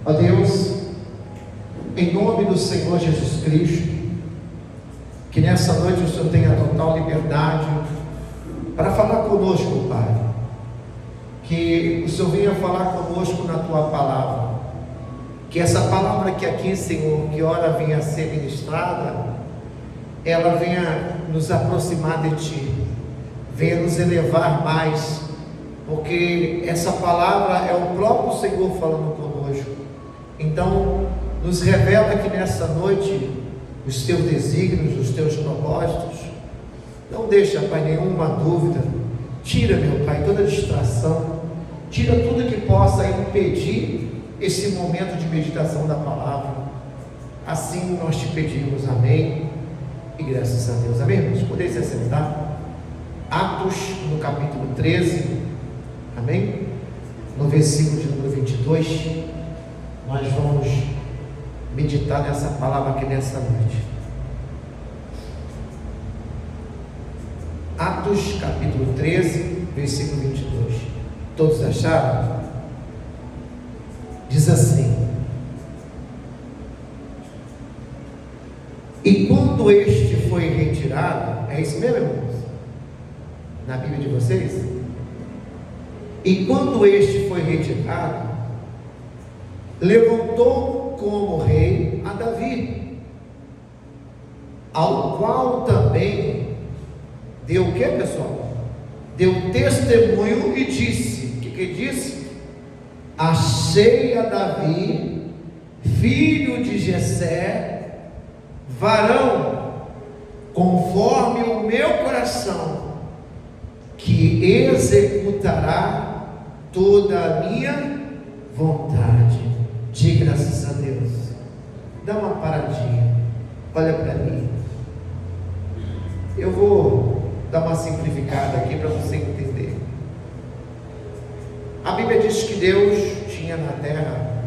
Ó Deus, em nome do Senhor Jesus Cristo, que nessa noite o Senhor tenha total liberdade para falar conosco, Pai. Que o Senhor venha falar conosco na Tua palavra. Que essa palavra que aqui, Senhor, que ora venha a ser ministrada, ela venha nos aproximar de Ti, venha nos elevar mais, porque essa palavra é o próprio Senhor falando conosco. Então, nos revela aqui nessa noite os Teus desígnios, os Teus propósitos. Não deixa, Pai, nenhuma dúvida. Tira, meu Pai, toda distração, tira tudo que possa impedir esse momento de meditação da palavra. Assim nós te pedimos, amém, e graças a Deus, amém, irmãos? Podem se assentar. Atos, no capítulo 13, amém? No versículo de número 22, nós vamos meditar nessa palavra aqui nessa noite. Atos, capítulo 13, versículo 22. Todos acharam? Diz assim: e quando este foi retirado, é isso mesmo, irmãos? Na Bíblia de vocês? E quando este foi retirado, levantou como rei a Davi, ao qual também deu o que, pessoal? Deu testemunho e disse: o que disse? Achei a Davi, filho de Jessé, varão conforme o meu coração, que executará toda a minha vontade. De graças a Deus. Dá uma paradinha, olha para mim. Eu vou dar uma simplificada aqui para você entender. A Bíblia diz que Deus tinha na terra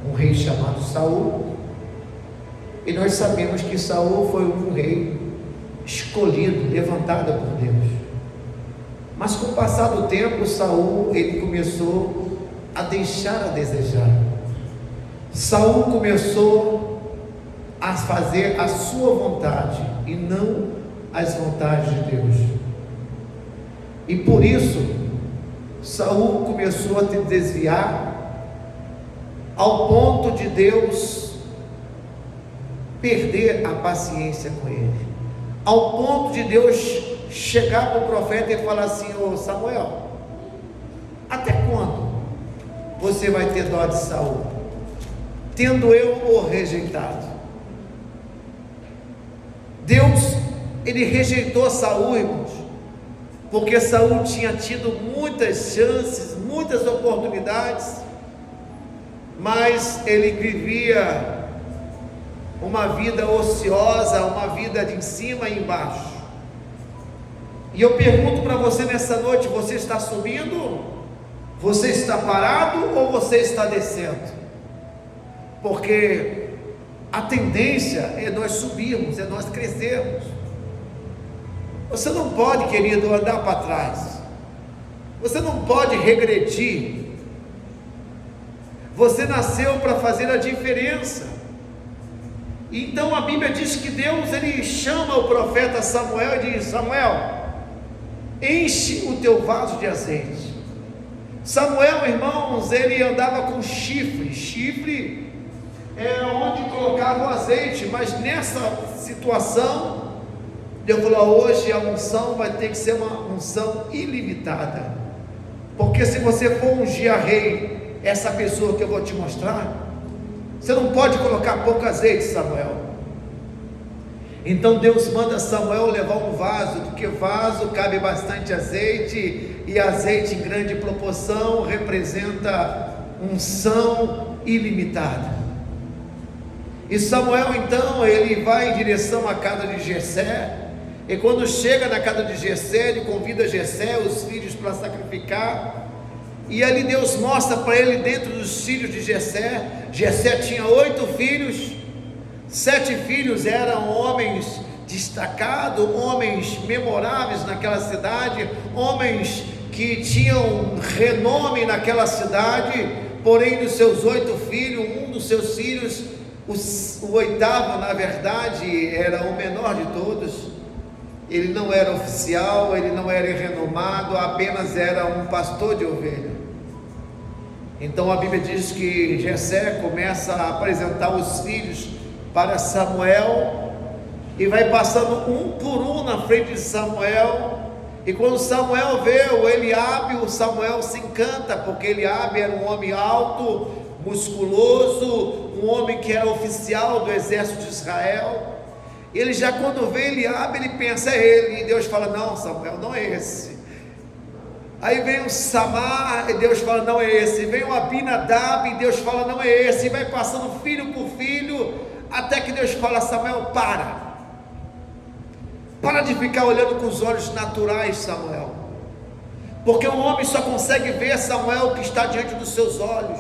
um rei chamado Saul, e nós sabemos que Saul foi um rei escolhido, levantado por Deus. Mas com o passar do tempo, Saul, ele começou a deixar a desejar. Saul começou a fazer a sua vontade e não as vontades de Deus. E por isso, Saul começou a se desviar ao ponto de Deus perder a paciência com ele. Ao ponto de Deus chegar para o profeta e falar assim: ô Samuel, até quando você vai ter dó de Saul, tendo eu o rejeitado? Deus, ele rejeitou Saul, irmãos, porque Saul tinha tido muitas chances, muitas oportunidades, mas ele vivia uma vida ociosa, uma vida de em cima e embaixo. E eu pergunto para você nessa noite: você está subindo? Você está parado ou você está descendo? Porque a tendência é nós subirmos, é nós crescermos. Você não pode, querido, andar para trás. Você não pode regredir. Você nasceu para fazer a diferença. Então a Bíblia diz que Deus, ele chama o profeta Samuel e diz: Samuel, enche o teu vaso de azeite. Samuel, irmãos, ele andava com chifre. Chifre era onde colocava o azeite, mas nessa situação Deus falou: hoje a unção vai ter que ser uma unção ilimitada, porque se você for ungir a rei, essa pessoa que eu vou te mostrar, você não pode colocar pouco azeite, Samuel. Então Deus manda Samuel levar um vaso, porque vaso cabe bastante azeite, e azeite em grande proporção representa unção ilimitada. E Samuel então, ele vai em direção à casa de Jessé, e quando chega na casa de Jessé, ele convida Jessé, os filhos, para sacrificar. E ali Deus mostra para ele, dentro dos filhos de Jessé, Jessé tinha 8 filhos, 7 filhos eram homens destacados, homens memoráveis naquela cidade, homens que tinham renome naquela cidade, Porém, dos seus 8 filhos, um dos seus filhos, o oitavo, na verdade, era o menor de todos. Ele não era oficial, ele não era renomado, apenas era um pastor de ovelha. Então a Bíblia diz que Jessé começa a apresentar os filhos para Samuel, e vai passando um por um na frente de Samuel. E quando Samuel vê o Eliabe, o Samuel se encanta, porque Eliabe era um homem alto, musculoso, um homem que era oficial do exército de Israel. Ele já quando vê Eliabe, ele pensa, é ele, e Deus fala, não Samuel, não é esse. Aí vem o Samar, e Deus fala, não é esse. Vem o Abinadab, e Deus fala, não é esse. E vai passando filho por filho, até que Deus fala, Samuel, para de ficar olhando com os olhos naturais, Samuel, porque o homem só consegue ver, Samuel, o que está diante dos seus olhos.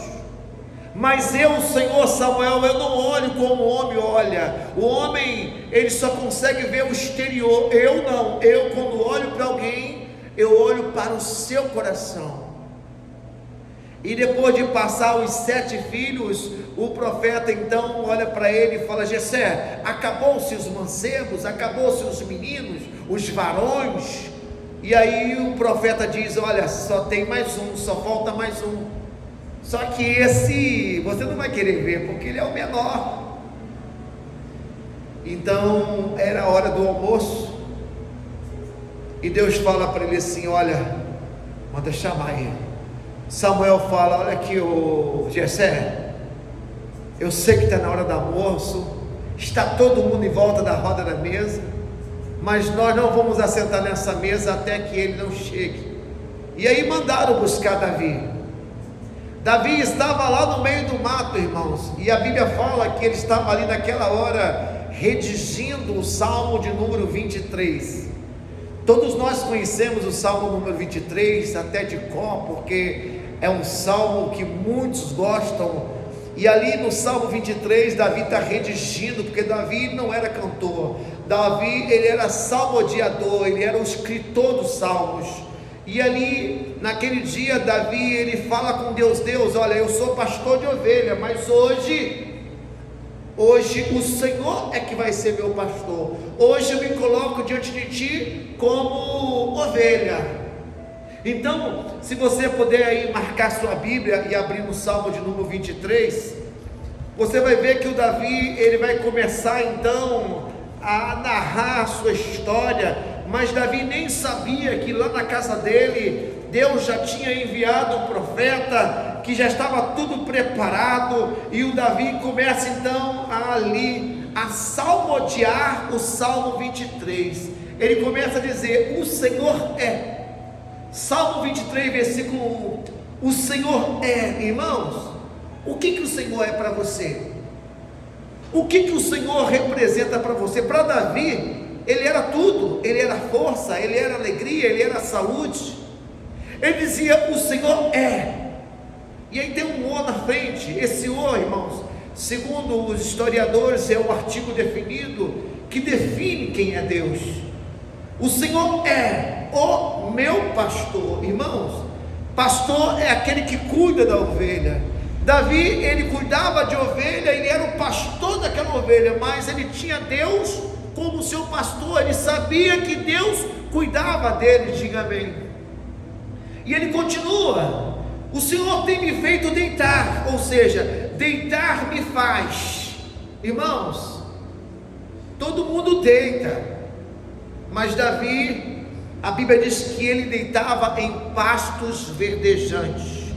Mas eu, Senhor, Samuel, eu não olho como o homem olha. O homem, ele só consegue ver o exterior. Eu não, eu quando olho para alguém, eu olho para o seu coração. E depois de passar os 7 filhos, o profeta então olha para ele e fala, Jessé, acabou-se os mancebos, acabou-se os meninos, os varões. E aí o profeta diz, olha, só tem mais um, só falta mais um. Só que esse, você não vai querer ver, porque ele é o menor. Então, era a hora do almoço, e Deus fala para ele assim, olha, manda chamar ele. Samuel fala, olha aqui, o Jessé, eu sei que está na hora do almoço, está todo mundo em volta da roda da mesa, mas nós não vamos assentar nessa mesa até que ele não chegue. E aí mandaram buscar Davi. Davi estava lá no meio do mato, irmãos, e a Bíblia fala que ele estava ali naquela hora redigindo o Salmo de número 23. Todos nós conhecemos o Salmo número 23, até de cor, porque é um salmo que muitos gostam. E ali no Salmo 23, Davi está redigindo, porque Davi não era cantor. Davi, ele era salmodiador, ele era o escritor dos salmos. E ali, naquele dia, Davi, ele fala com Deus, olha, eu sou pastor de ovelha, mas hoje o Senhor é que vai ser meu pastor. Hoje eu me coloco diante de ti como ovelha. Então, se você puder aí marcar sua Bíblia e abrir no Salmo de número 23, você vai ver que o Davi, ele vai começar então a narrar a sua história. Mas Davi nem sabia que lá na casa dele, Deus já tinha enviado um profeta, que já estava tudo preparado, e o Davi começa então a salmodiar o Salmo 23, ele começa a dizer, o Senhor é, Salmo 23, versículo 1, o Senhor é, irmãos, o que o Senhor é para você? O que o Senhor representa para você? Para Davi, ele era tudo, ele era força, ele era alegria, ele era saúde. Ele dizia, o Senhor é. E aí tem um O na frente. Esse O, irmãos, segundo os historiadores, é um artigo definido que define quem é Deus. O Senhor é o meu pastor. Irmãos, pastor é aquele que cuida da ovelha. Davi, ele cuidava de ovelha, ele era o pastor daquela ovelha, mas ele tinha Deus como seu pastor, ele sabia que Deus cuidava dele, diga amém. E ele continua, o Senhor tem me feito deitar, ou seja, deitar me faz. Irmãos, todo mundo deita, mas Davi, a Bíblia diz que ele deitava em pastos verdejantes.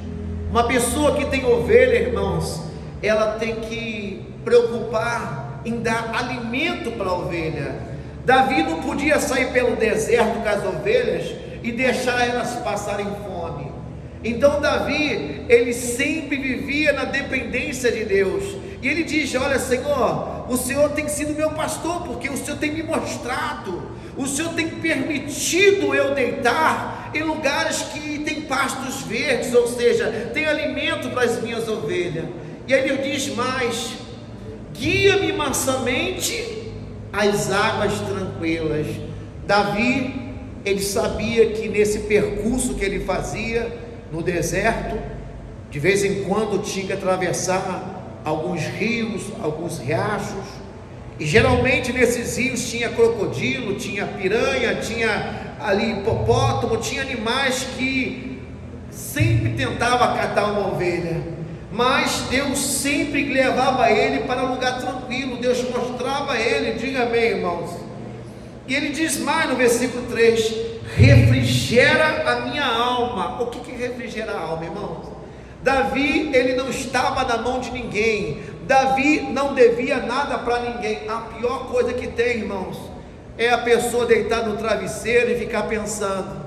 Uma pessoa que tem ovelha, irmãos, ela tem que preocupar em dar alimento para a ovelha. Davi não podia sair pelo deserto com as ovelhas e deixar elas passarem fome. Então Davi, ele sempre vivia na dependência de Deus. E ele diz, olha Senhor, o Senhor tem sido meu pastor, porque o Senhor tem me mostrado, o Senhor tem permitido eu deitar em lugares que tem pastos verdes, ou seja, tem alimento para as minhas ovelhas. E aí ele diz mais, guia-me mansamente às águas tranquilas. Davi, ele sabia que nesse percurso que ele fazia no deserto, De vez em quando tinha que atravessar alguns rios, alguns riachos, e geralmente nesses rios tinha crocodilo, tinha piranha, tinha ali hipopótamo, tinha animais que sempre tentavam catar uma ovelha, mas Deus sempre levava ele para um lugar tranquilo. Deus mostrava a ele, diga amém, irmãos. E ele diz mais no versículo 3: refrigera a minha alma. O que refrigera a alma, irmãos? Davi, ele não estava na mão de ninguém. Davi não devia nada para ninguém. A pior coisa que tem, irmãos, é a pessoa deitar no travesseiro e ficar pensando.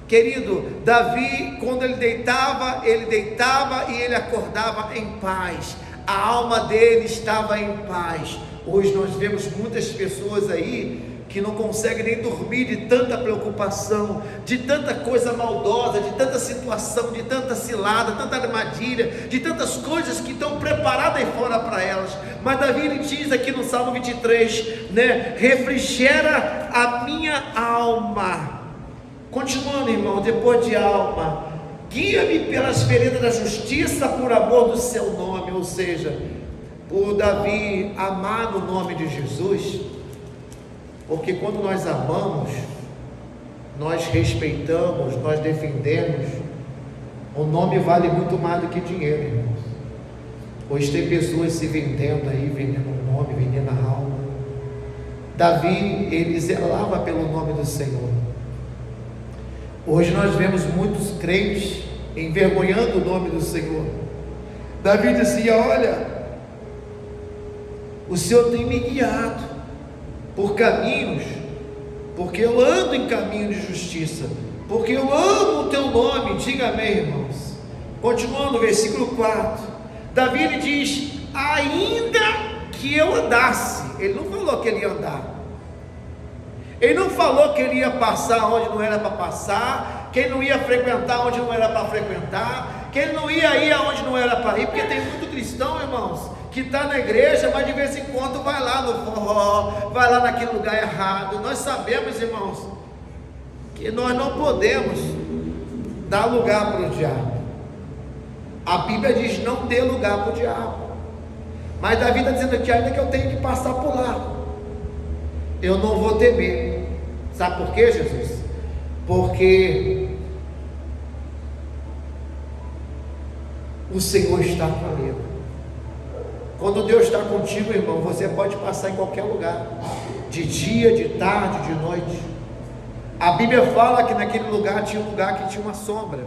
Querido, Davi, quando ele deitava e ele acordava em paz. A alma dele estava em paz. Hoje nós vemos muitas pessoas aí que não conseguem nem dormir de tanta preocupação, de tanta coisa maldosa, de tanta situação, de tanta cilada, tanta armadilha, de tantas coisas que estão preparadas aí fora para elas. Mas Davi, ele diz aqui no Salmo 23, né? Refrigera a minha alma. Continuando, irmão, depois de alma, guia-me pelas veredas da justiça por amor do seu nome. Ou seja, por Davi amar no nome de Jesus, porque quando nós amamos, nós respeitamos, nós defendemos, o nome vale muito mais do que dinheiro, irmãos. Hoje tem pessoas se vendendo aí, vendendo o nome, vendendo a alma. Davi, ele zelava pelo nome do Senhor. Hoje nós vemos muitos crentes envergonhando o nome do Senhor. Davi dizia: olha, o Senhor tem me guiado por caminhos, porque eu ando em caminho de justiça, porque eu amo o teu nome. Diga amém, irmãos. Continuando no versículo 4, Davi, ele diz: ainda que eu andasse. Ele não falou que ele ia andar, ele não falou que ele ia passar onde não era para passar, que ele não ia frequentar onde não era para frequentar, que ele não ia ir aonde não era para ir, porque tem muito cristão, irmãos, que está na igreja, mas de vez em quando vai lá no forró, vai lá naquele lugar errado. Nós sabemos, irmãos, que nós não podemos dar lugar para o diabo. A Bíblia diz: não dê lugar para o diabo. Mas Davi está dizendo aqui: ainda que eu tenha que passar por lá, eu não vou temer. Sabe por quê, Jesus? Porque o Senhor está comigo. Quando Deus está contigo, irmão, você pode passar em qualquer lugar, de dia, de tarde, de noite. A Bíblia fala que naquele lugar tinha um lugar que tinha uma sombra,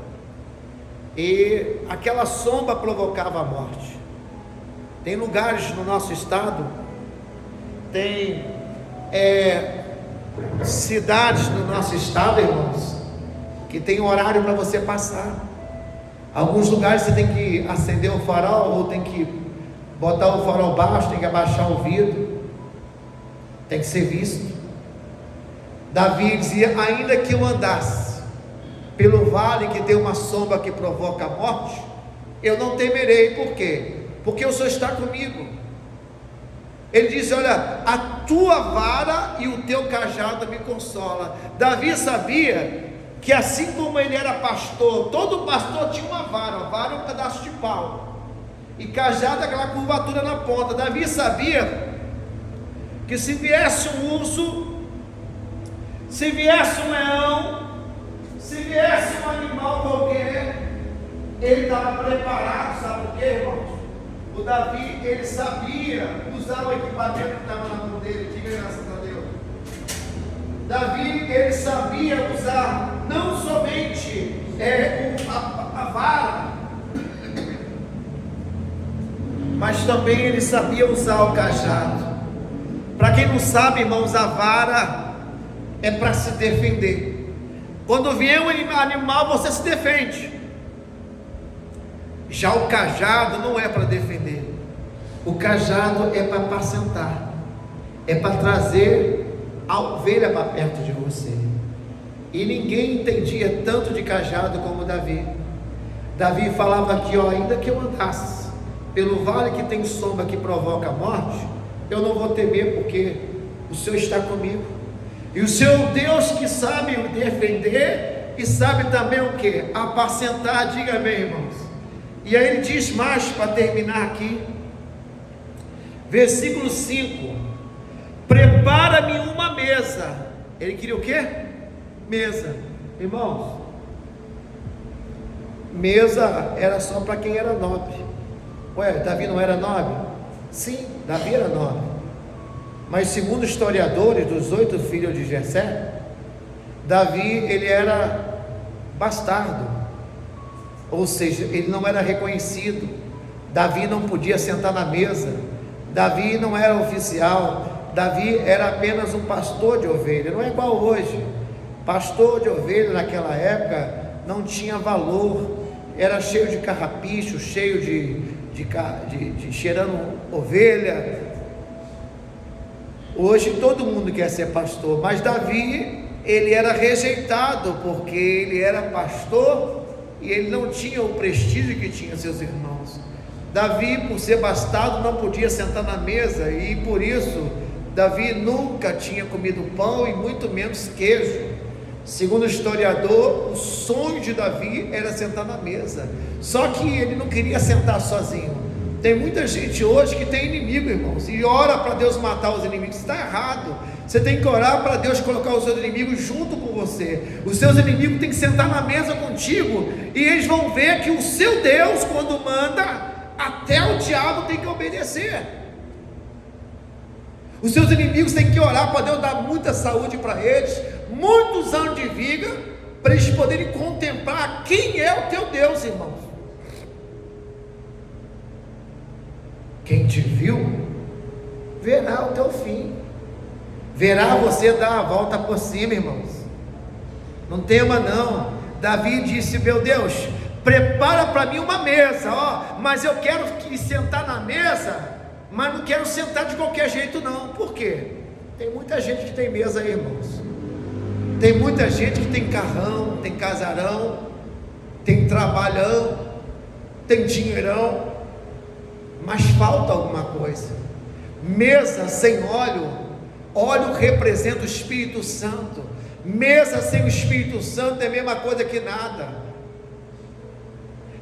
e aquela sombra provocava a morte. Tem lugares no nosso estado, tem cidades no nosso estado, irmãos, que tem horário para você passar. Alguns lugares você tem que acender o farol, ou tem que botar o farol baixo, tem que abaixar o vidro, tem que ser visto. Davi dizia: ainda que eu andasse pelo vale que tem uma sombra que provoca a morte, eu não temerei. Por quê? Porque o Senhor está comigo. Ele diz: olha, a tua vara e o teu cajado me consola. Davi sabia que assim como ele era pastor, todo pastor tinha uma vara. A vara é um pedaço de pau, e cajado é aquela curvatura na ponta. Davi sabia que se viesse um urso, se viesse um leão, se viesse um animal qualquer, ele estava preparado. Sabe por quê, irmãos? O Davi, ele sabia usar o equipamento que estava na mão dele. Diga graças a Deus. Davi, ele sabia usar não somente a vara, mas também ele sabia usar o cajado. Para quem não sabe, irmãos, a vara é para se defender. Quando vier um animal, você se defende. Já o cajado não é para defender. O cajado é para apacentar, é para trazer a ovelha para perto de você. E ninguém entendia tanto de cajado como Davi. Davi falava aqui: ó, ainda que eu andasse pelo vale que tem sombra que provoca a morte, eu não vou temer, porque o Senhor está comigo. E o Senhor Deus que sabe defender e sabe também o que? Apacentar. Diga amém, irmãos. E aí ele diz mais, para terminar aqui, versículo 5: prepara-me uma mesa. Ele queria o quê? Mesa. Irmãos, mesa era só para quem era nobre. Ué, Davi não era nobre? Sim, Davi era nobre. Mas segundo historiadores, dos 8 filhos de Jessé, Davi, ele era bastardo. Ou seja, ele não era reconhecido. Davi não podia sentar na mesa. Davi não era oficial. Davi era apenas um pastor de ovelha. Não é igual hoje. Pastor de ovelha naquela época não tinha valor. Era cheio de carrapicho, cheio de cheirando ovelha. Hoje todo mundo quer ser pastor, mas Davi, ele era rejeitado porque ele era pastor e ele não tinha o prestígio que tinha seus irmãos. Davi, por ser bastardo, não podia sentar na mesa, e por isso Davi nunca tinha comido pão e muito menos queijo. Segundo o historiador, o sonho de Davi era sentar na mesa, só que ele não queria sentar sozinho. Tem muita gente hoje que tem inimigo, irmãos, e ora para Deus matar os inimigos. Está errado. Você tem que orar para Deus colocar os seus inimigos junto com você. Os seus inimigos têm que sentar na mesa contigo, e eles vão ver que o seu Deus, quando manda, até o diabo tem que obedecer. Os seus inimigos têm que orar para Deus dar muita saúde para eles, muitos anos de vida, para eles poderem contemplar quem é o teu Deus, irmãos. Quem te viu, verá o teu fim, verá você dar a volta por cima, irmãos. Não tema não. Davi disse: meu Deus, prepara para mim uma mesa, mas eu quero sentar na mesa, mas não quero sentar de qualquer jeito não. Por quê? Tem muita gente que tem mesa aí, irmãos. Tem muita gente que tem carrão, tem casarão, tem trabalhão, tem dinheirão, mas falta alguma coisa. Mesa sem óleo, óleo representa o Espírito Santo. Mesa sem o Espírito Santo é a mesma coisa que nada.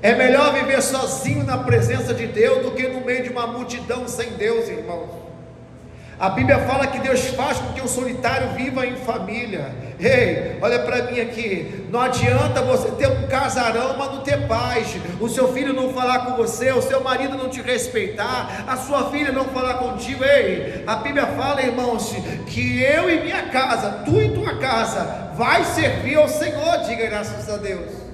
É melhor viver sozinho na presença de Deus do que no meio de uma multidão sem Deus, irmão. A Bíblia fala que Deus faz com que o solitário viva em família. Ei, olha para mim aqui. Não adianta você ter um casarão, mas não ter paz. O seu filho não falar com você, o seu marido não te respeitar, a sua filha não falar contigo. Ei, a Bíblia fala, irmãos, que eu e minha casa, tu e tua casa, vai servir ao Senhor. Diga graças a Deus.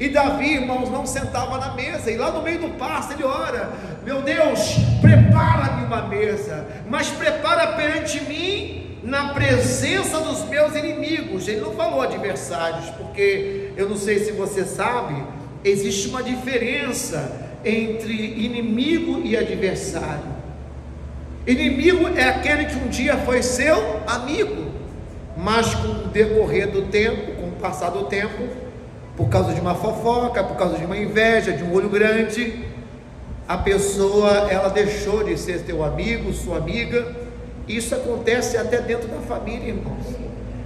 E Davi, irmãos, não sentava na mesa, e lá no meio do pasto ele ora: meu Deus, prepara-me uma mesa, mas prepara perante mim na presença dos meus inimigos. Ele não falou adversários, porque eu não sei se você sabe, existe uma diferença entre inimigo e adversário. Inimigo é aquele que um dia foi seu amigo, mas com o decorrer do tempo, com o passar do tempo, por causa de uma fofoca, por causa de uma inveja, de um olho grande, a pessoa, ela deixou de ser teu amigo, sua amiga. Isso acontece até dentro da família, irmãos.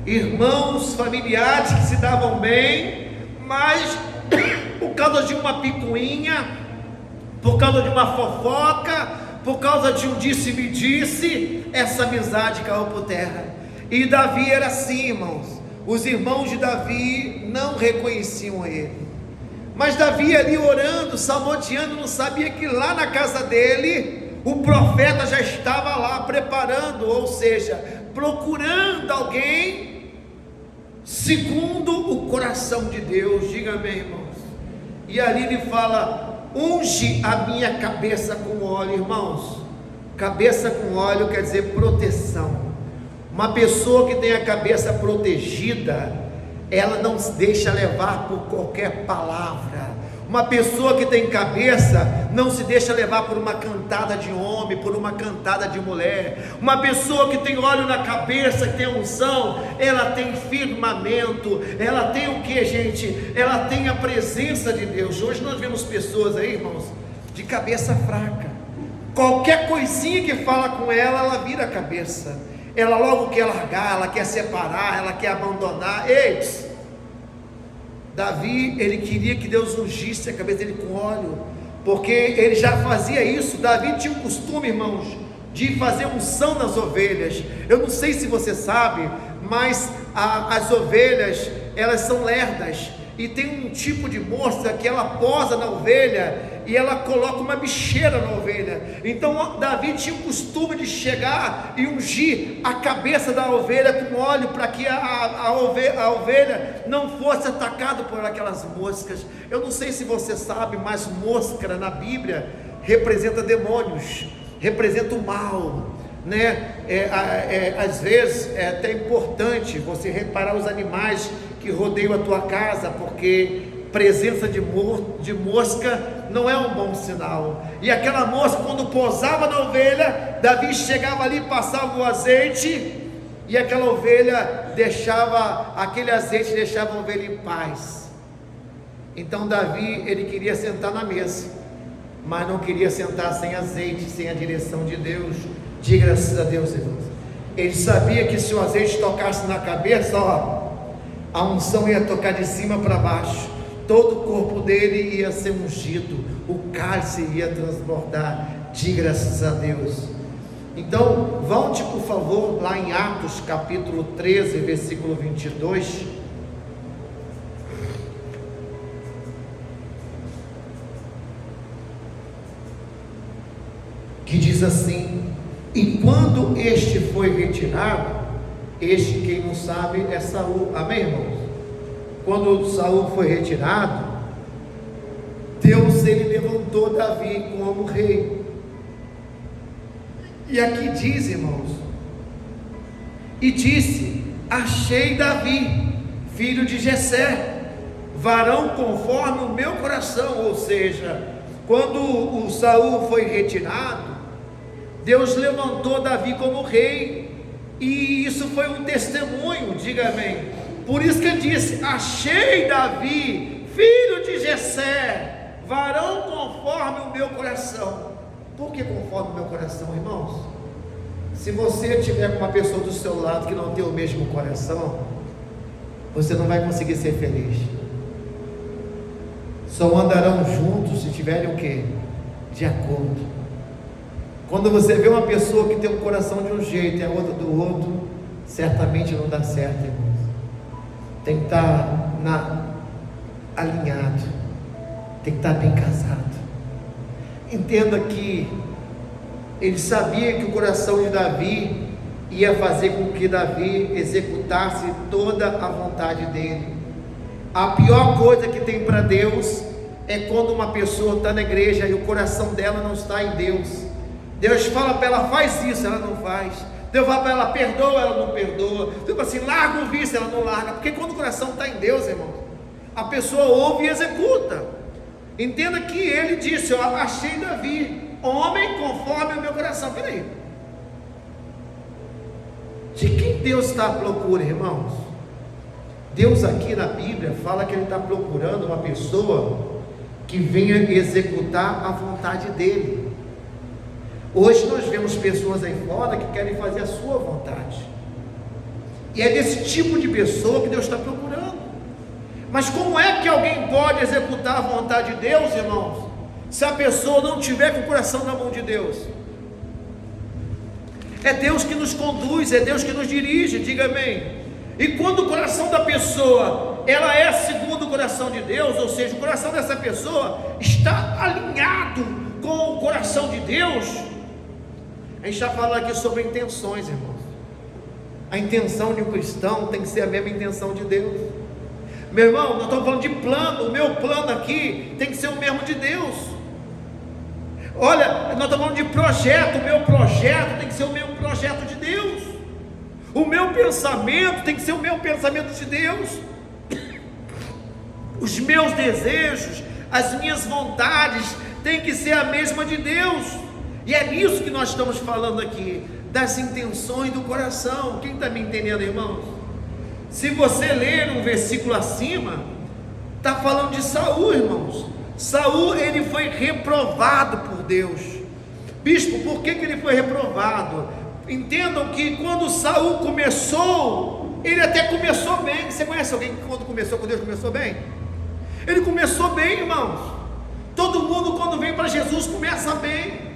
Irmãos, familiares que se davam bem, mas por causa de uma picuinha, por causa de uma fofoca, por causa de um disse-me-disse, essa amizade caiu por terra. E Davi era assim, irmãos. Os irmãos de Davi não reconheciam ele, mas Davi ali orando, salmodiando, não sabia que lá na casa dele, o profeta já estava lá preparando, ou seja, procurando alguém segundo o coração de Deus. Diga bem, irmãos. E ali ele fala: unge a minha cabeça com óleo. Irmãos, cabeça com óleo quer dizer proteção. Uma pessoa que tem a cabeça protegida, ela não se deixa levar por qualquer palavra. Uma pessoa que tem cabeça não se deixa levar por uma cantada de homem, por uma cantada de mulher. Uma pessoa que tem óleo na cabeça, que tem unção, ela tem firmamento. Ela tem o que, gente? Ela tem a presença de Deus. Hoje nós vemos pessoas aí, irmãos, de cabeça fraca. Qualquer coisinha que fala com ela vira a cabeça. Ela logo quer largar, ela quer separar, ela quer abandonar. Ei, Davi, ele queria que Deus ungisse a cabeça dele com óleo, porque ele já fazia isso. Davi tinha o costume, irmãos, de fazer unção nas ovelhas. Eu não sei se você sabe, mas as ovelhas, elas são lerdas, e tem um tipo de mosca que ela posa na ovelha e ela coloca uma bicheira na ovelha. Então Davi tinha o costume de chegar e ungir a cabeça da ovelha com óleo, para que a ovelha não fosse atacada por aquelas moscas. Eu não sei se você sabe, mas mosca na Bíblia representa demônios, representa o mal, né? Às vezes é até importante você reparar os animais que rodeiam a tua casa, porque presença de mosca não é um bom sinal. E aquela mosca, quando pousava na ovelha, Davi chegava ali, passava o azeite, e aquela ovelha aquele azeite deixava a ovelha em paz. Então Davi, ele queria sentar na mesa, mas não queria sentar sem azeite, sem a direção de Deus. Diga graças a Deus, irmãos. Ele sabia que se o azeite tocasse na cabeça, a unção ia tocar de cima para baixo, todo o corpo dele ia ser ungido, o cálice ia transbordar. Diga graças a Deus. Então, volte por favor lá em Atos capítulo 13, versículo 22. Que diz assim: e quando este foi retirado, este, quem não sabe, é Saul. Amém, irmãos? Quando Saul foi retirado, Deus, ele levantou Davi como rei. E aqui diz, irmãos, e disse: achei Davi, filho de Jessé, varão conforme o meu coração. Ou seja, quando o Saul foi retirado, Deus levantou Davi como rei, e isso foi um testemunho. Diga amém. Por isso que ele disse: achei Davi, filho de Jessé, varão conforme o meu coração. Por que conforme o meu coração, irmãos? Se você tiver com uma pessoa do seu lado que não tem o mesmo coração, você não vai conseguir ser feliz. Só andarão juntos se tiverem o quê? De acordo. Quando você vê uma pessoa que tem um coração de um jeito e a outra do outro, certamente não dá certo, irmãos. Tem que estar alinhado, tem que estar bem casado. Entenda que ele sabia que o coração de Davi ia fazer com que Davi executasse toda a vontade dele. A pior coisa que tem para Deus é quando uma pessoa está na igreja e o coração dela não está em Deus. Deus fala para ela: faz isso, ela não faz. Deus fala para ela: perdoa, ela não perdoa. Deus fala assim: larga o vício, ela não larga. Porque quando o coração está em Deus, irmão, a pessoa ouve e executa. Entenda que ele disse: achei Davi, homem conforme o meu coração. Peraí, de quem Deus está à procura, irmãos? Deus aqui na Bíblia fala que ele está procurando uma pessoa que venha executar a vontade dele. Hoje nós vemos pessoas aí fora que querem fazer a sua vontade, e é desse tipo de pessoa que Deus está procurando. Mas como é que alguém pode executar a vontade de Deus, irmãos, se a pessoa não tiver com o coração na mão de Deus? É Deus que nos conduz, é Deus que nos dirige. Diga amém. E quando o coração da pessoa, ela é segundo o coração de Deus, ou seja, o coração dessa pessoa está alinhado com o coração de Deus. A gente está falando aqui sobre intenções, irmãos. A intenção de um cristão tem que ser a mesma intenção de Deus. Meu irmão, nós estamos falando de plano. O meu plano aqui tem que ser o mesmo de Deus. Olha, nós estamos falando de projeto. O meu projeto tem que ser o mesmo projeto de Deus. O meu pensamento tem que ser o meu pensamento de Deus. Os meus desejos, as minhas vontades tem que ser a mesma de Deus. E é nisso que nós estamos falando aqui, das intenções do coração. Quem está me entendendo, irmãos? Se você ler um versículo acima, está falando de Saul, irmãos. Saul, ele foi reprovado por Deus. Bispo, por que ele foi reprovado? Entendam que quando Saul começou, ele até começou bem. Você conhece alguém que quando começou com Deus começou bem? Ele começou bem, irmãos. Todo mundo, quando vem para Jesus, começa bem.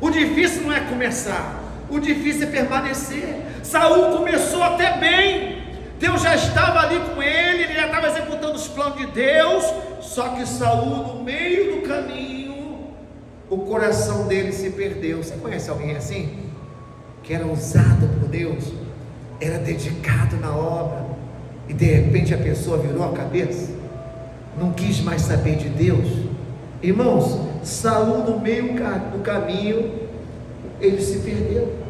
O difícil não é começar, o difícil é permanecer. Saul começou até bem, Deus já estava ali com ele já estava executando os planos de Deus. Só que Saul, no meio do caminho, o coração dele se perdeu. Você conhece alguém assim? Que era usado por Deus, era dedicado na obra, e de repente a pessoa virou a cabeça, não quis mais saber de Deus. Irmãos, Saul, no meio do caminho, ele se perdeu.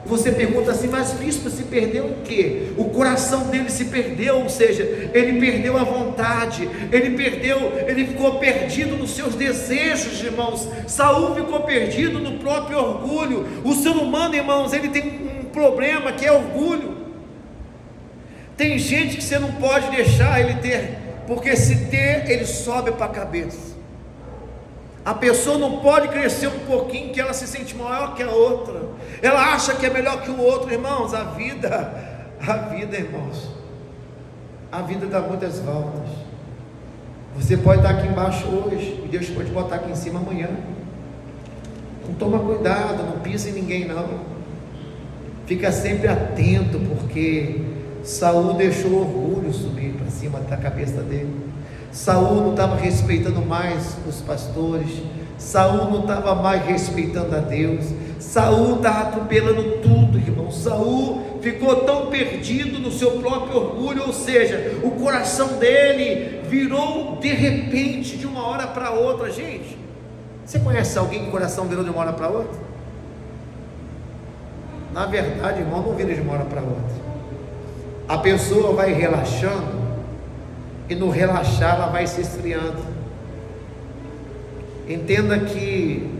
Você pergunta assim, mas bispo, se perdeu o quê? O coração dele se perdeu, ou seja, ele perdeu a vontade, ele ficou perdido nos seus desejos, irmãos. Saul ficou perdido no próprio orgulho. O ser humano, irmãos, ele tem um problema que é orgulho. Tem gente que você não pode deixar ele ter, porque se ter, ele sobe para a cabeça. A pessoa não pode crescer um pouquinho que ela se sente maior que a outra, ela acha que é melhor que o outro. Irmãos, a vida, irmãos, a vida dá muitas voltas. Você pode estar aqui embaixo hoje, e Deus pode botar aqui em cima amanhã. Não toma cuidado, não pisa em ninguém não. Fica sempre atento, porque Saul deixou o orgulho subir para cima da cabeça dele. Saul não estava respeitando mais os pastores, Saul não estava mais respeitando a Deus, Saul estava atropelando tudo, irmão. Saul ficou tão perdido no seu próprio orgulho, ou seja, o coração dele virou de repente, de uma hora para outra. Gente, você conhece alguém que o coração virou de uma hora para outra? Na verdade, irmão, não vira de uma hora para outra. A pessoa vai relaxando, e no relaxar ela vai se esfriando. Entenda que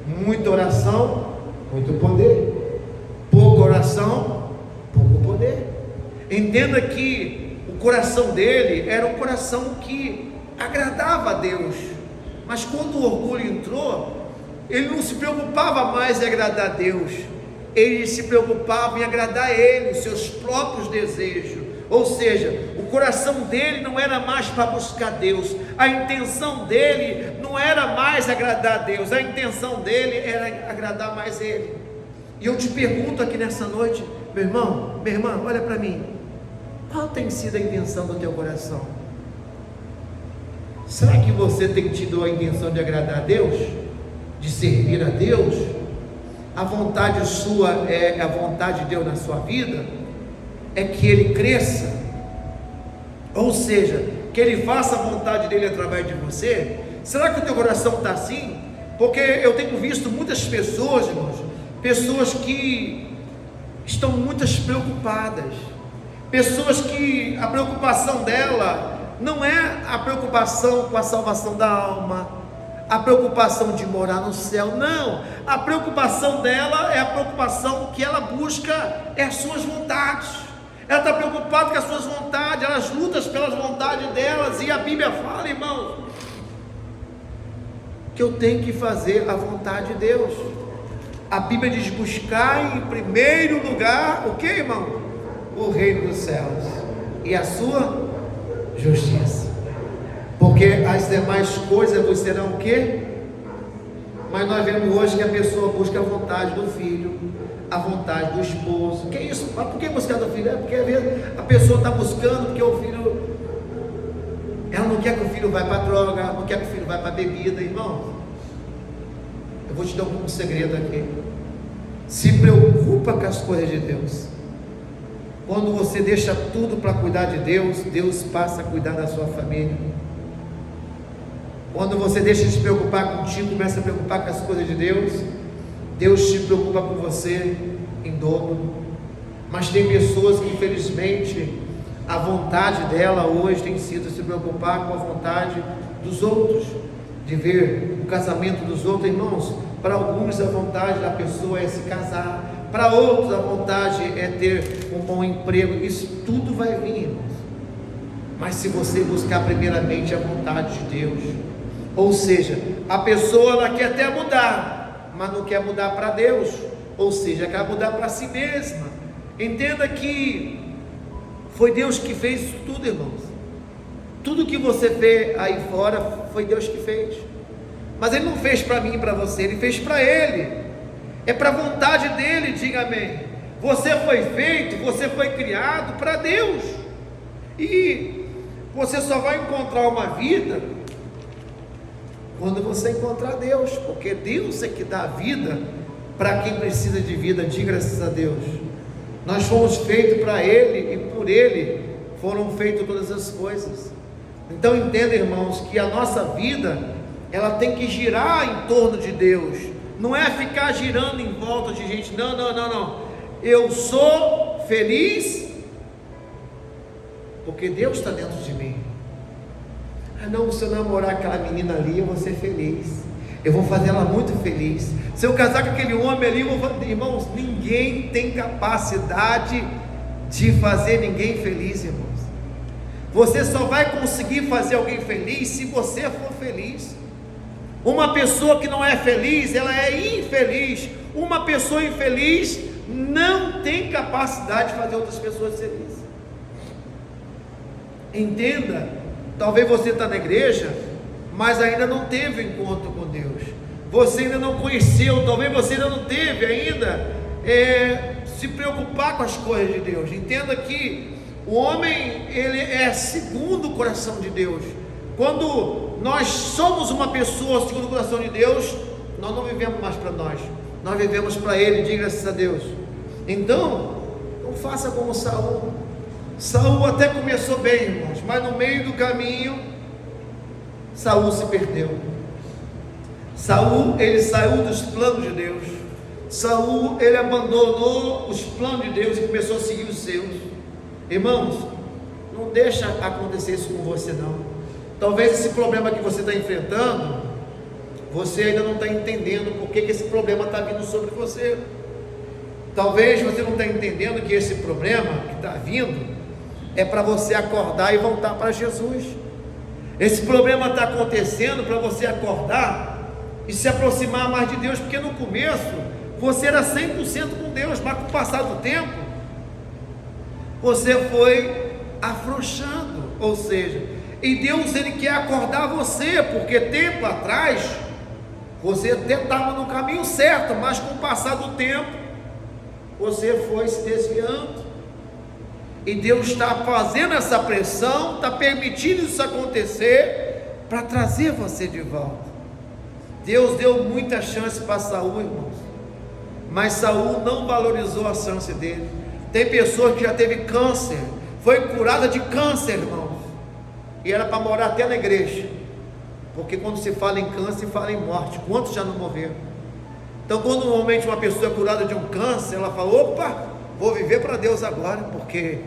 muita oração, muito poder. Pouca oração, pouco poder. Entenda que o coração dele era um coração que agradava a Deus, mas quando o orgulho entrou, ele não se preocupava mais em agradar a Deus, ele se preocupava em agradar a ele, os seus próprios desejos. Ou seja, o coração dele não era mais para buscar Deus, a intenção dele não era mais agradar a Deus, a intenção dele era agradar mais ele. E eu te pergunto aqui nessa noite, meu irmão, minha irmã, olha para mim, qual tem sido a intenção do teu coração? Será que você tem tido a intenção de agradar a Deus? De servir a Deus? A vontade sua é a vontade de Deus na sua vida? É que ele cresça, ou seja, que ele faça a vontade dele através de você? Será que o teu coração está assim? Porque eu tenho visto muitas pessoas, irmãos, pessoas que estão muito preocupadas, pessoas que a preocupação dela não é a preocupação com a salvação da alma, a preocupação de morar no céu, não. A preocupação dela é a preocupação que ela busca, é as suas vontades. Ela está preocupada com as suas vontades, elas lutam pelas vontades delas, e a Bíblia fala, irmãos, que eu tenho que fazer a vontade de Deus. A Bíblia diz: buscar em primeiro lugar, o que, irmão? O reino dos céus e a sua justiça, porque as demais coisas vos serão o quê? Mas nós vemos hoje que a pessoa busca a vontade do filho, a vontade do esposo. Que isso? Mas por que buscar do filho? É porque às vezes a pessoa está buscando, porque o filho, ela não quer que o filho vá para a droga, não quer que o filho vá para a bebida. Irmão, eu vou te dar um segredo aqui: se preocupa com as coisas de Deus. Quando você deixa tudo para cuidar de Deus, Deus passa a cuidar da sua família. Quando você deixa de se preocupar contigo, começa a preocupar com as coisas de Deus, Deus se preocupa com você em dobro. Mas tem pessoas que, infelizmente, a vontade dela hoje tem sido se preocupar com a vontade dos outros, de ver o casamento dos outros. Irmãos, para alguns a vontade da pessoa é se casar, para outros a vontade é ter um bom emprego. Isso tudo vai vir, irmãos, mas se você buscar primeiramente a vontade de Deus, ou seja, a pessoa ela quer até mudar, mas não quer mudar para Deus, ou seja, quer mudar para si mesma. Entenda que foi Deus que fez isso tudo, irmãos. tudo que você vê aí fora foi Deus que fez, mas Ele não fez para mim e para você, Ele fez para Ele, é para a vontade dEle, diga amém. Você foi feito, você foi criado para Deus, e você só vai encontrar uma vida quando você encontrar Deus, porque Deus é que dá vida para quem precisa de vida. Diga graças a Deus. Nós fomos feitos para Ele, e por Ele foram feitas todas as coisas. Então entenda, irmãos, que a nossa vida, ela tem que girar em torno de Deus, não é ficar girando em volta de gente. Não. Eu sou feliz porque Deus está dentro de mim. Não, se eu namorar aquela menina ali, eu vou ser feliz, eu vou fazer ela muito feliz. Se eu casar com aquele homem ali, eu vou... Irmãos, ninguém tem capacidade de fazer ninguém feliz, irmãos. Você só vai conseguir fazer alguém feliz se você for feliz. Uma pessoa que não é feliz, ela é infeliz. Uma pessoa infeliz não tem capacidade de fazer outras pessoas felizes. Entenda, talvez você está na igreja, mas ainda não teve encontro com Deus. Você ainda não conheceu, talvez você ainda não teve ainda se preocupar com as coisas de Deus. Entenda que o homem, ele é segundo o coração de Deus. Quando nós somos uma pessoa segundo o coração de Deus, nós não vivemos mais para nós vivemos para Ele, diga graças a Deus. Então, não faça como Saul. Saul até começou bem, irmãos, mas no meio do caminho, Saul se perdeu. Saul, ele saiu dos planos de Deus. Saul, ele abandonou os planos de Deus e começou a seguir os seus. Irmãos, não deixa acontecer isso com você não. Talvez esse problema que você está enfrentando, você ainda não está entendendo por que esse problema está vindo sobre você. Talvez você não está entendendo que esse problema que está vindo é para você acordar e voltar para Jesus. Esse problema está acontecendo para você acordar e se aproximar mais de Deus, porque no começo você era 100% com Deus, mas com o passar do tempo você foi afrouxando, ou seja, e Deus, Ele quer acordar você, porque tempo atrás você até estava no caminho certo, mas com o passar do tempo você foi se desviando, e Deus está fazendo essa pressão, está permitindo isso acontecer para trazer você de volta. Deus deu muita chance para Saul, irmãos, mas Saul não valorizou a chance dele. Tem pessoas que já teve câncer, foi curada de câncer, irmãos, e era para morar até na igreja, porque quando se fala em câncer, se fala em morte. Quantos já não morreram? Então, quando normalmente uma pessoa é curada de um câncer, ela fala: opa, vou viver para Deus agora, porque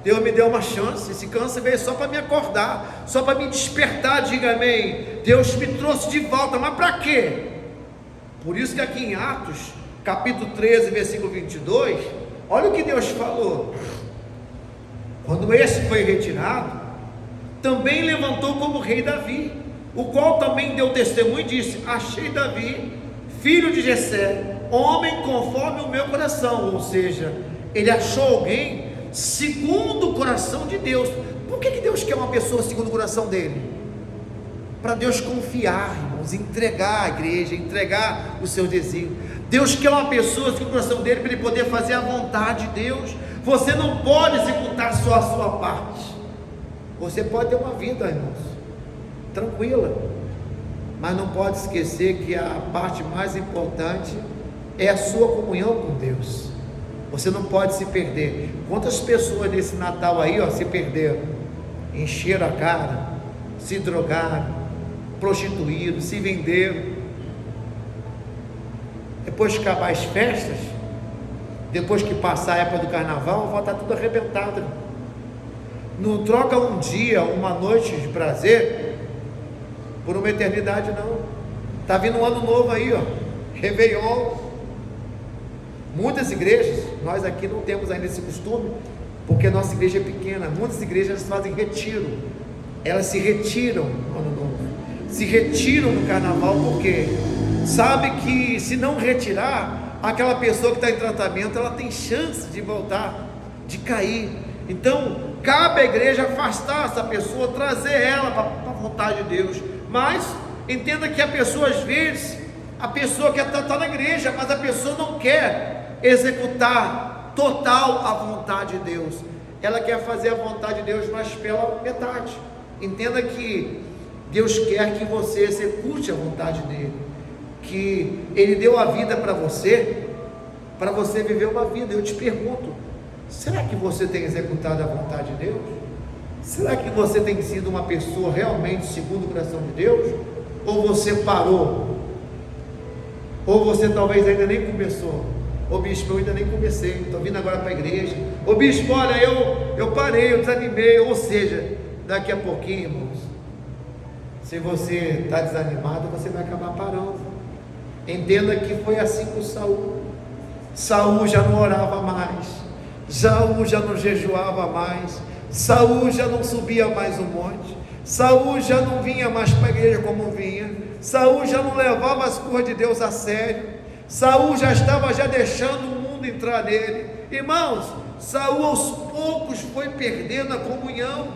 Deus me deu uma chance. Esse câncer veio só para me acordar, só para me despertar, diga amém. Deus me trouxe de volta, mas para quê? Por isso que aqui em Atos, capítulo 13, versículo 22, olha o que Deus falou. Quando esse foi retirado, também levantou como rei Davi, o qual também deu testemunho e disse: achei Davi, filho de Jessé, homem conforme o meu coração. Ou seja, ele achou alguém segundo o coração de Deus. Por que Deus quer uma pessoa segundo o coração dele? Para Deus confiar, irmãos, entregar a igreja, entregar os seus desígnios. Deus quer uma pessoa segundo o coração dele, para ele poder fazer a vontade de Deus. Você não pode executar só a sua parte. Você pode ter uma vida, irmãos, tranquila, mas não pode esquecer que a parte mais importante é a sua comunhão com Deus. Você não pode se perder. Quantas pessoas nesse Natal aí, se perderam, encheram a cara, se drogaram, prostituíram, se venderam. Depois de acabar as festas, depois que passar a época do carnaval, vai estar tudo arrebentado. Não troca um dia, uma noite de prazer por uma eternidade, não. Está vindo um ano novo aí, Réveillon. Muitas igrejas, nós aqui não temos ainda esse costume, porque a nossa igreja é pequena. Muitas igrejas fazem retiro, elas se retiram no ano novo, se retiram no carnaval, porque sabe que se não retirar, aquela pessoa que está em tratamento, ela tem chance de voltar, de cair. Então, cabe à igreja afastar essa pessoa, trazer ela para a vontade de Deus. Mas entenda que a pessoa, às vezes, a pessoa quer estar na igreja, mas a pessoa não quer executar total a vontade de Deus. Ela quer fazer a vontade de Deus, mas pela metade. Entenda que Deus quer que você execute a vontade dele, que Ele deu a vida para você viver uma vida. Eu te pergunto, será que você tem executado a vontade de Deus? Será que você tem sido uma pessoa realmente segundo o coração de Deus? Ou você parou? Ou você talvez ainda nem começou? Ô bispo, eu ainda nem comecei, estou vindo agora para a igreja. Ô bispo, olha, eu parei, eu desanimei. Ou seja, daqui a pouquinho, irmãos, se você está desanimado, você vai acabar parando. Entenda que foi assim com Saul. Saul já não orava mais, Saul já não jejuava mais, Saul já não subia mais o monte, Saul já não vinha mais para a igreja como vinha, Saul já não levava as coisas de Deus a sério, Saul já estava deixando o mundo entrar nele. Irmãos, Saul aos poucos foi perdendo a comunhão.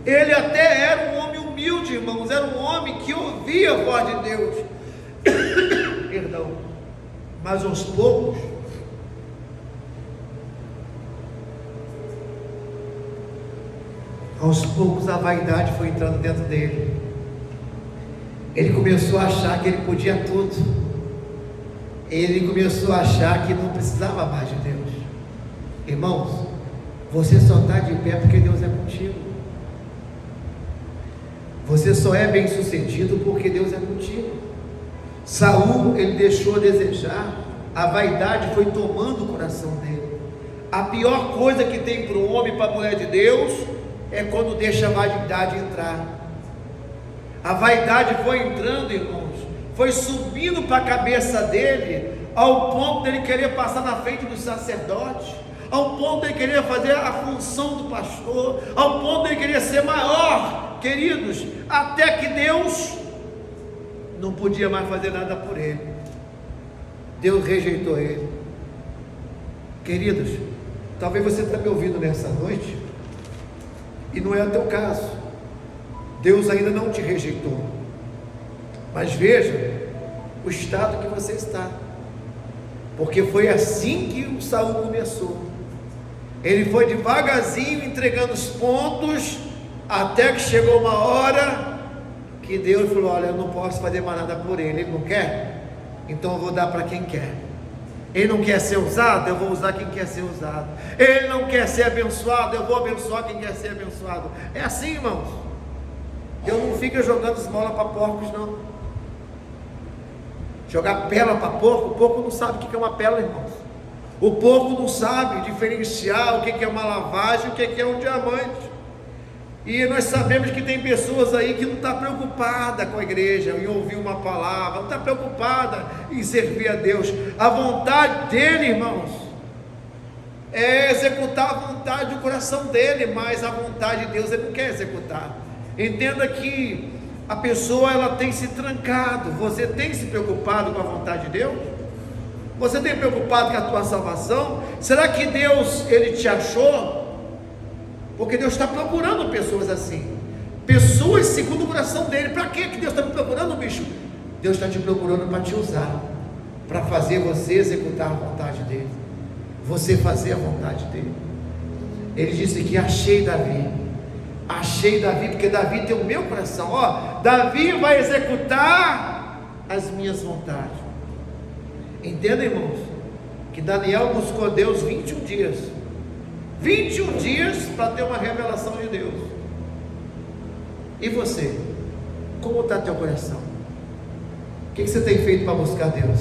Ele até era um homem humilde, irmãos, era um homem que ouvia a voz de Deus, perdão, mas aos poucos, a vaidade foi entrando dentro dele. Ele começou a achar que ele podia tudo. Ele começou a achar que não precisava mais de Deus. Irmãos, você só está de pé porque Deus é contigo. Você só é bem sucedido porque Deus é contigo. Saul, ele deixou a desejar, a vaidade foi tomando o coração dele. A pior coisa que tem para o homem e para a mulher de Deus é quando deixa a vaidade entrar. A vaidade foi entrando, irmãos, foi subindo para a cabeça dele, ao ponto dele querer passar na frente do sacerdote, ao ponto dele querer fazer a função do pastor, ao ponto dele querer ser maior, queridos, até que Deus não podia mais fazer nada por ele. Deus rejeitou ele. Queridos, talvez você está me ouvindo nessa noite e não é o teu caso. Deus ainda não te rejeitou, mas veja o estado que você está, porque foi assim que o Saul começou. Ele foi devagarzinho entregando os pontos, até que chegou uma hora que Deus falou: olha, eu não posso fazer mais nada por ele. Ele não quer, então eu vou dar para quem quer. Ele não quer ser usado, eu vou usar quem quer ser usado. Ele não quer ser abençoado, eu vou abençoar quem quer ser abençoado. É assim, irmãos. Deus não fica jogando esmola para porcos, não. Jogar pérola para porco, o porco não sabe o que é uma pérola, irmãos. O porco não sabe diferenciar o que é uma lavagem, o que é um diamante. E nós sabemos que tem pessoas aí que não estão preocupadas com a igreja, em ouvir uma palavra, não está preocupada em servir a Deus. A vontade dele, irmãos, é executar a vontade do coração dele, mas a vontade de Deus ele não quer executar. Entenda que a pessoa ela tem se trancado. Você tem se preocupado com a vontade de Deus? Você tem preocupado com a tua salvação? Será que Deus ele te achou? Porque Deus está procurando pessoas assim, pessoas segundo o coração dele. Para que Deus está me procurando, bicho? Deus está te procurando para te usar, para fazer você executar a vontade dele, você fazer a vontade dele. Ele disse que achei Davi, porque Davi tem o meu coração. Ó, Davi vai executar as minhas vontades. Entenda, irmãos, que Daniel buscou Deus 21 dias 21 dias para ter uma revelação de Deus. E você? Como está teu coração? O que você tem feito para buscar Deus?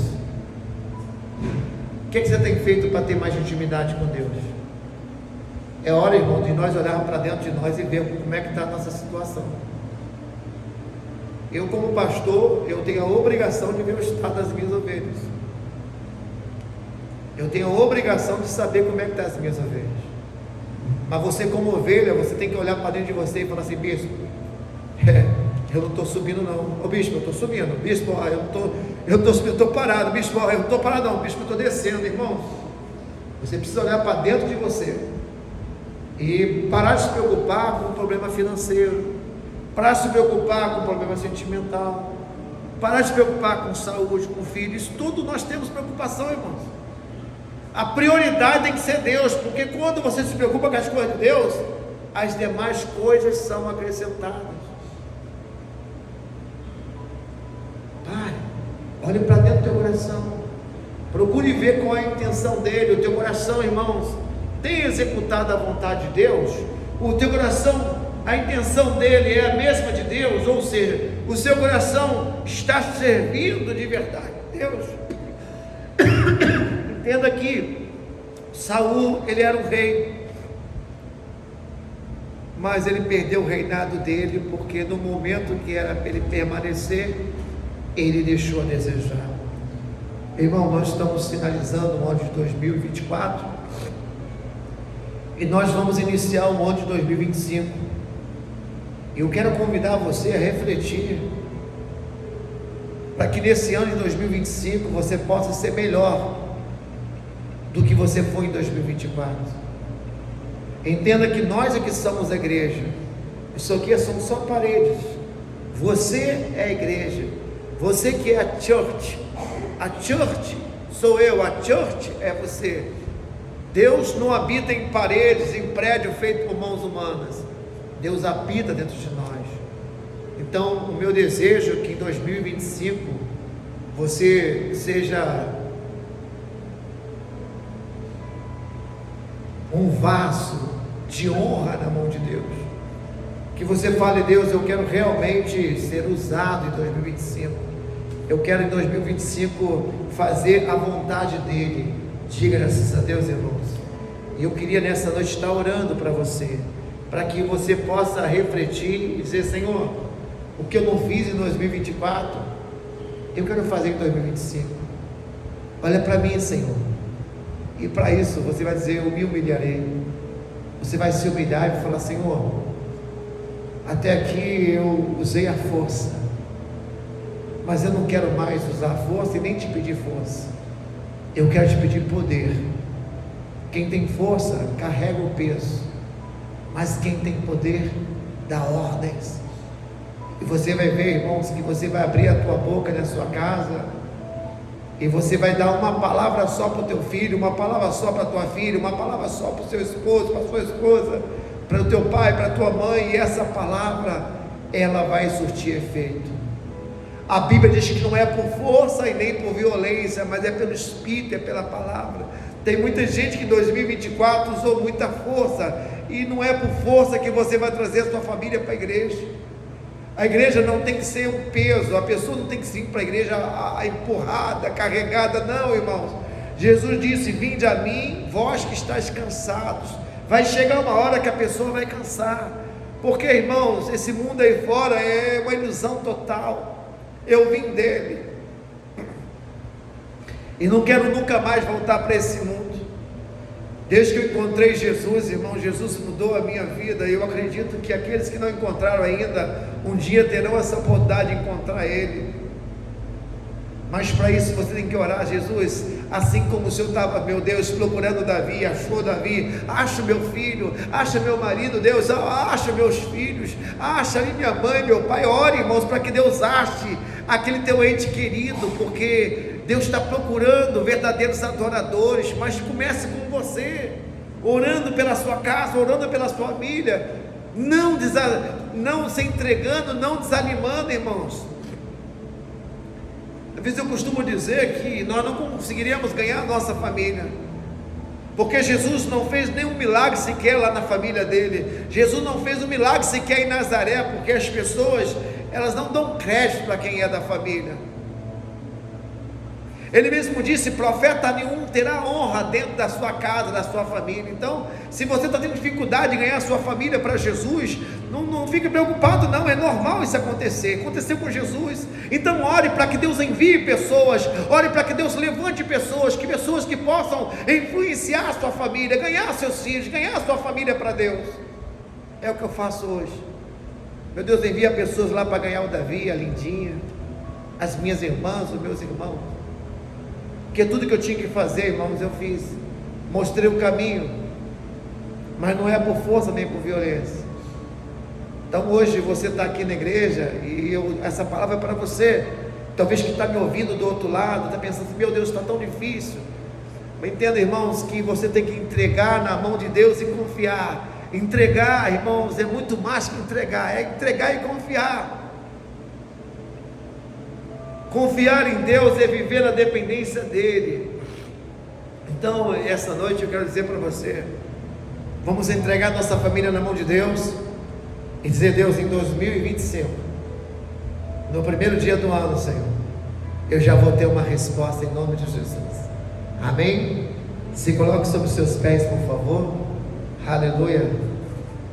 O que você tem feito para ter mais intimidade com Deus? É hora, irmão, de nós olharmos para dentro de nós e vermos como é que está a nossa situação. Eu, como pastor, eu tenho a obrigação de ver o estado das minhas ovelhas. Eu tenho a obrigação de saber como é que estão as minhas ovelhas. Mas você, como ovelha, você tem que olhar para dentro de você e falar assim: bispo, eu não estou subindo não. Ô bispo, eu estou subindo. Bispo, eu estou parado. Bispo, eu não estou parado não. Bispo, eu estou descendo. Irmão, você precisa olhar para dentro de você E parar de se preocupar com o problema financeiro, parar de se preocupar com o problema sentimental, parar de se preocupar com saúde, com filhos. Isso tudo nós temos preocupação, irmãos. A prioridade tem que ser Deus, porque quando você se preocupa com as coisas de Deus, as demais coisas são acrescentadas. Pare, olhe para dentro do teu coração, procure ver qual é a intenção dele. O teu coração, irmãos, tem executado a vontade de Deus? O teu coração, a intenção dele é a mesma de Deus? Ou seja, o seu coração está servindo de verdade Deus? Entenda que Saul, ele era um rei, mas ele perdeu o reinado dele, porque no momento que era para ele permanecer, ele deixou a desejar. Irmão, nós estamos finalizando o ano de 2024, e nós vamos iniciar o ano de 2025, e eu quero convidar você a refletir, para que nesse ano de 2025, você possa ser melhor do que você foi em 2024. Entenda que nós é que somos a igreja, isso aqui são só paredes, você é a igreja, você que é a church sou eu, a church é você. Deus não habita em paredes, em prédio feito por mãos humanas, Deus habita dentro de nós. Então o meu desejo é que em 2025 você seja um vaso de honra na mão de Deus, que você fale: Deus, eu quero realmente ser usado em 2025, eu quero em 2025 fazer a vontade dEle. Diga graças a Deus, irmãos. E eu queria nessa noite estar orando para você, para que você possa refletir e dizer: Senhor, o que eu não fiz em 2024, eu quero fazer em 2025, olha para mim, Senhor. E para isso você vai dizer: eu me humilharei. Você vai se humilhar e falar: Senhor, até aqui eu usei a força, mas eu não quero mais usar a força e nem te pedir força, eu quero te pedir poder. Quem tem força carrega o peso, mas quem tem poder dá ordens. E você vai ver, irmãos, que você vai abrir a tua boca na sua casa, e você vai dar uma palavra só para o teu filho, uma palavra só para a tua filha, uma palavra só para o seu esposo, para a sua esposa, para o teu pai, para a tua mãe, e essa palavra, ela vai surtir efeito. A Bíblia diz que não é por força e nem por violência, mas é pelo Espírito, é pela palavra. Tem muita gente que em 2024 usou muita força, e não é por força que você vai trazer a sua família para a igreja. A igreja não tem que ser um peso, a pessoa não tem que vir para a igreja empurrada, carregada, não, irmãos. Jesus disse: vinde a mim, vós que estáis cansados. Vai chegar uma hora que a pessoa vai cansar, porque, irmãos, esse mundo aí fora é uma ilusão total. Eu vim dele, e não quero nunca mais voltar para esse mundo. Desde que eu encontrei Jesus, irmão, Jesus mudou a minha vida, e eu acredito que aqueles que não encontraram ainda, um dia terão essa oportunidade de encontrar Ele. Mas para isso você tem que orar: Jesus, assim como o Senhor estava, meu Deus, procurando Davi, achou Davi, acha meu filho, acha meu marido, Deus, acha meus filhos, acha ali minha mãe, meu pai. Ore, irmãos, para que Deus ache aquele teu ente querido, porque Deus está procurando verdadeiros adoradores. Mas comece com você, orando pela sua casa, orando pela sua família, não se entregando, não desanimando, irmãos. Às vezes eu costumo dizer que nós não conseguiríamos ganhar a nossa família, porque Jesus não fez nenhum milagre sequer lá na família dele. Jesus não fez um milagre sequer em Nazaré, porque as pessoas, elas não dão crédito para quem é da família. Ele mesmo disse: profeta nenhum terá honra dentro da sua casa, da sua família. Então, se você está tendo dificuldade de ganhar a sua família para Jesus, não fique preocupado, não, é normal isso acontecer. Aconteceu com Jesus. Então ore para que Deus envie pessoas, ore para que Deus levante pessoas que possam influenciar a sua família, ganhar seus filhos, ganhar a sua família para Deus. É o que eu faço hoje. Meu Deus, envia pessoas lá para ganhar o Davi, a Lindinha, as minhas irmãs, os meus irmãos, porque tudo que eu tinha que fazer, irmãos, eu fiz. Mostrei o caminho, mas não é por força nem por violência. Então hoje você está aqui na igreja e essa palavra é para você, talvez que está me ouvindo do outro lado, está pensando, meu Deus, está tão difícil. Mas entenda, irmãos, que você tem que entregar na mão de Deus e confiar. Entregar, irmãos, é muito mais que entregar, é entregar e confiar. Confiar em Deus é viver na dependência dEle. Então, essa noite eu quero dizer para você, vamos entregar nossa família na mão de Deus e dizer, Deus, em 2025, no primeiro dia do ano, Senhor, eu já vou ter uma resposta em nome de Jesus. Amém? Se coloque sobre os seus pés, por favor. Aleluia.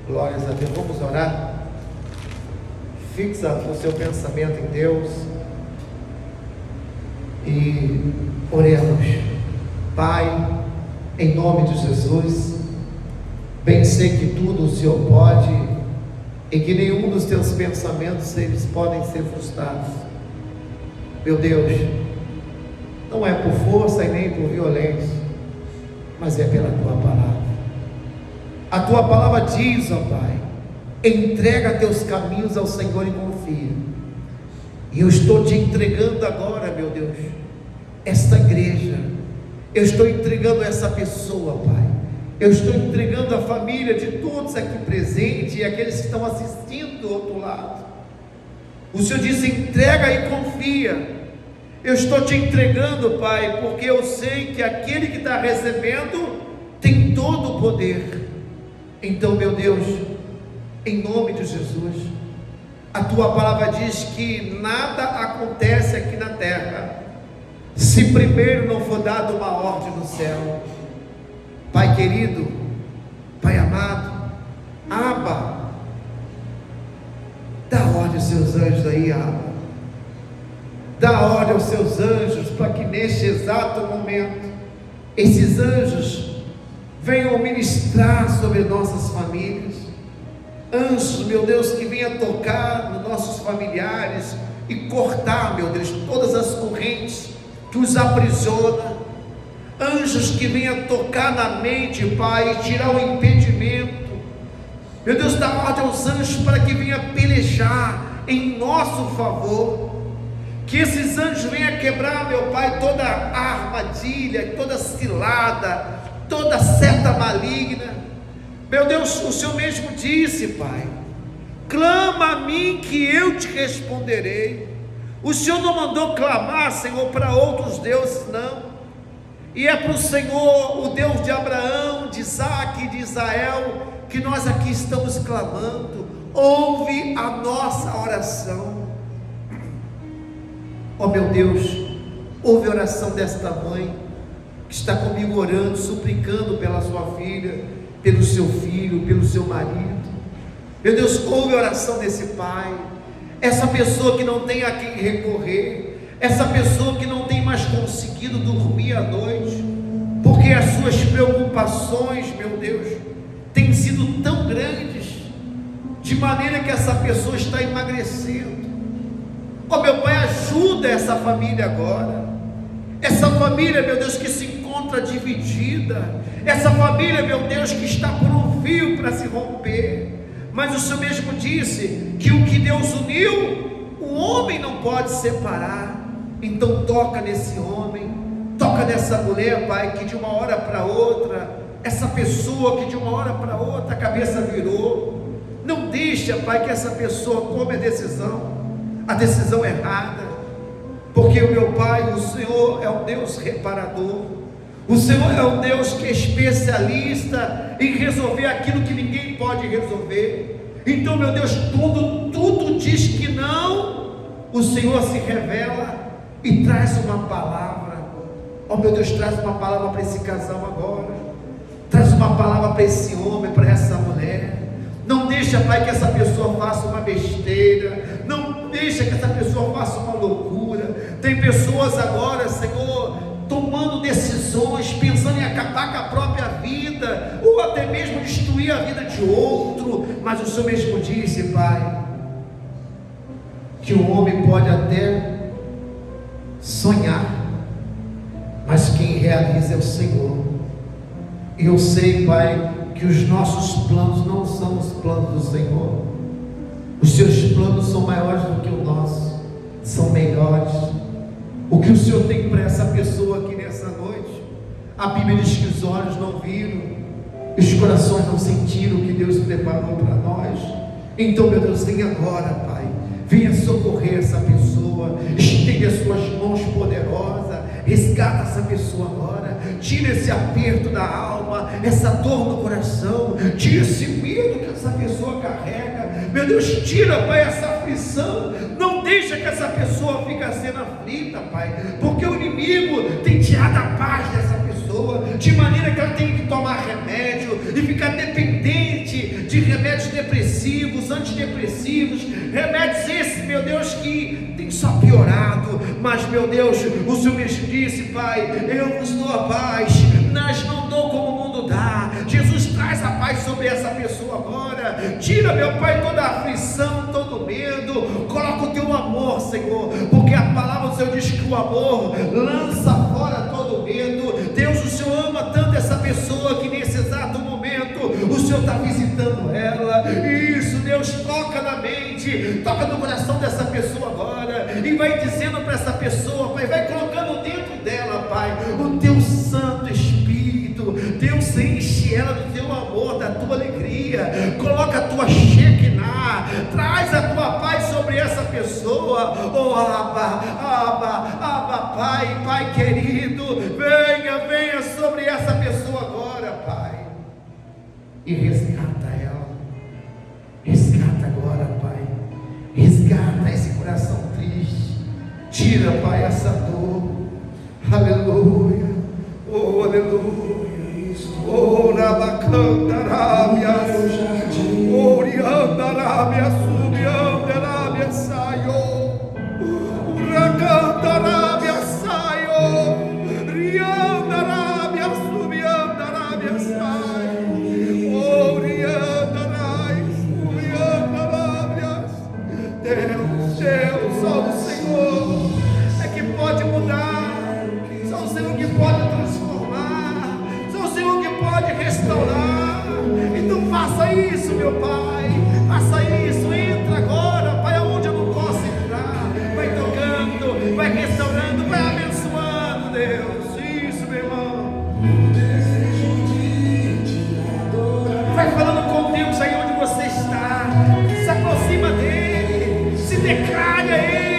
Glórias a Deus. Vamos orar. Fixa o seu pensamento em Deus e oremos. Pai, em nome de Jesus, bem sei que tudo o Senhor pode e que nenhum dos teus pensamentos eles podem ser frustrados. Meu Deus, não é por força e nem por violência, mas é pela tua palavra. A tua palavra diz, ó Pai, entrega teus caminhos ao Senhor e confia. E eu estou te entregando agora, meu Deus, esta igreja, eu estou entregando essa pessoa, Pai, eu estou entregando a família de todos aqui presentes e aqueles que estão assistindo do outro lado. O Senhor disse, entrega e confia. Eu estou te entregando, Pai, porque eu sei que aquele que está recebendo tem todo o poder. Então, meu Deus, em nome de Jesus, a tua palavra diz que nada acontece aqui na terra se primeiro não for dada uma ordem no céu. Pai querido, Pai amado, Abba, dá ordem aos seus anjos aí, Abba. Dá ordem aos seus anjos para que neste exato momento esses anjos venham ministrar sobre nossas famílias. Anjos, meu Deus, que venham tocar nos nossos familiares e cortar, meu Deus, todas as correntes que os aprisiona. Anjos que venham tocar na mente, Pai, e tirar o impedimento. Meu Deus, dá ordem aos anjos para que venha pelejar em nosso favor. Que esses anjos venham quebrar, meu Pai, toda armadilha, toda cilada, toda seta maligna. Meu Deus, o Senhor mesmo disse, Pai, clama a mim que eu te responderei. O Senhor não mandou clamar, Senhor, para outros deuses, não. E é para o Senhor, o Deus de Abraão, de Isaac e de Israel, que nós aqui estamos clamando. Ouve a nossa oração. Ó meu Deus, ouve a oração desta mãe que está comigo orando, suplicando pela sua filha, pelo seu filho, pelo seu marido. Meu Deus, ouve a oração desse pai, essa pessoa que não tem a quem recorrer, essa pessoa que não tem mais conseguido dormir à noite, porque as suas preocupações, meu Deus, têm sido tão grandes, de maneira que essa pessoa está emagrecendo. Ó meu Pai, ajuda essa família agora, essa família, meu Deus, que se encontra dividida, essa família, meu Deus, que está por um fio para se romper, mas o Senhor mesmo disse que o que Deus uniu, o homem não pode separar. Então toca nesse homem, toca nessa mulher, Pai, que de uma hora para outra, essa pessoa que de uma hora para outra a cabeça virou. Não deixa, Pai, que essa pessoa tome a decisão errada, porque o meu Pai, o Senhor é um Deus reparador, o Senhor é um Deus que é especialista em resolver aquilo que ninguém pode resolver. Então, meu Deus, tudo diz que não, o Senhor se revela e traz uma palavra. Ó meu Deus, traz uma palavra para esse casal agora, traz uma palavra para esse homem, para essa mulher. Não deixa, Pai, que essa pessoa faça uma besteira, não deixa que essa pessoa faça uma loucura. Tem pessoas agora, Senhor, tomando decisões, pensando em acabar com a própria vida, ou até mesmo destruir a vida de outro. Mas o Senhor mesmo disse, Pai, que o homem pode até sonhar, mas quem realiza é o Senhor. E eu sei, Pai, que os nossos planos não são os planos do Senhor. Os seus planos são maiores do que o nosso, são melhores. O que o Senhor tem para essa pessoa aqui nessa noite, a Bíblia diz que os olhos não viram, os corações não sentiram o que Deus preparou para nós. Então, meu Deus, vem agora, Pai, venha socorrer essa pessoa, estende as suas mãos poderosas, resgata essa pessoa agora, tira esse aperto da alma, essa dor no coração, tira esse medo que essa pessoa carrega, meu Deus, tira, Pai, essa aflição, não deixa que essa pessoa fique sendo aflita, Pai, porque o inimigo tem tirado a paz dessa pessoa, de maneira que ela tem que tomar remédio, e ficar dependente de remédios depressivos, antidepressivos, remédios esses, meu Deus, que tem só piorado. Mas, meu Deus, o Senhor me disse, Pai, eu vos dou a paz, mas não dou como o mundo dá. Jesus, traz a paz sobre essa pessoa agora, tira, meu Pai, toda a aflição, todo o medo, coloca o teu amor, Senhor, porque a palavra do Senhor diz que o amor lança fora todo o medo. Deus, o Senhor ama tanto essa pessoa que nesse exato momento o Senhor está visitando ela. Isso, Deus, toca na mente, toca no coração dessa pessoa agora, e vai dizendo para essa pessoa, Pai, vai colocando dentro dela, Pai, o teu Santo Espírito. Deus, enche ela do teu amor, da tua alegria, coloca a tua Shekinah, traz a tua paz sobre essa pessoa. Oh, Abba, Pai, Pai querido, venha sobre essa pessoa agora, Pai, e resgata ela, resgata agora, Pai, resgata esse coração triste, tira, Pai, essa dor, aleluia, oh, aleluia, oh, Rabacantarábia, oh, Riandarábia, Subiandarábia, Saio, Racantarábia, Saio, Riandarábia, Subiandarábia, Saio, oh, Riandarábia, Subiandarábia. Deus, só o Senhor é que pode mudar, só o Senhor que pode transformar, só o Senhor que pode restaurar. Então faça isso, meu Pai, faça isso, entra agora, Pai, aonde eu não posso entrar, vai tocando, vai restaurando, vai abençoando, Deus. Isso, meu irmão, vai falando com Deus aí onde você está, se aproxima dele, se declare a ele.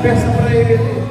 Peça para Ele.